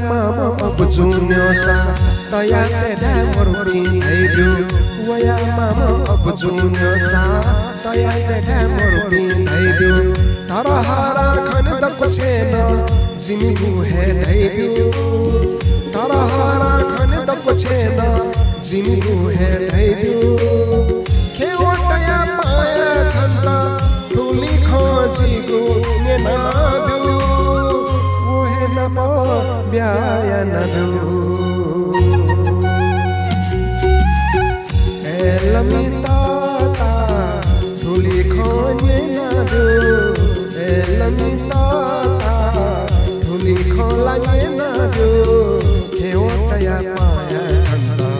mama abujunyosa taya teda morupi thaidu waya mama abujunyosa taya teda morupi thaidu tarahara khan dak chena jimigu hai thaidu tarahara khan dak chena jimigu hai thaidu khewataya paya chanta thuli khojigu nena Biayana Elamita Thuli khonye na do Elamita Thuli khonye na do Khewataya paya chanta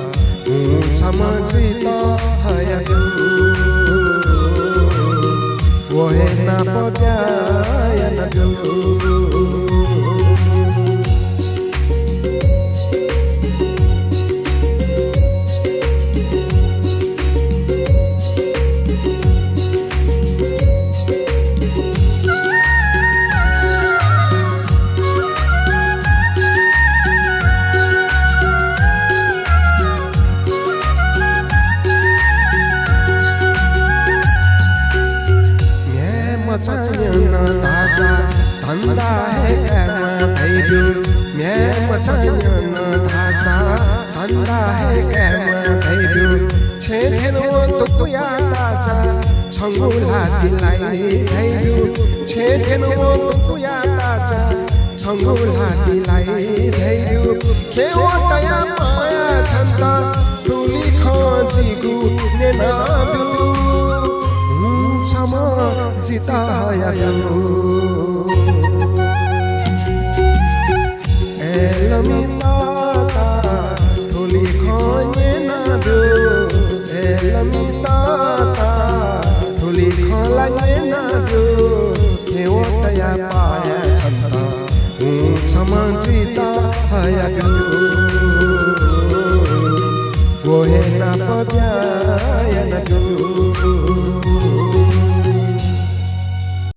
Chamajita haya do Wohe na biayana do Machanya dasa tanda hai kama thaidu me machanya dasa tanda hai kama thaidu chetheno tuya dacha changula dilai thaidu chetheno tuya dacha changula dilai thaidu khewataya maya chanta thuli khojigu nena Sama jita ya Elamita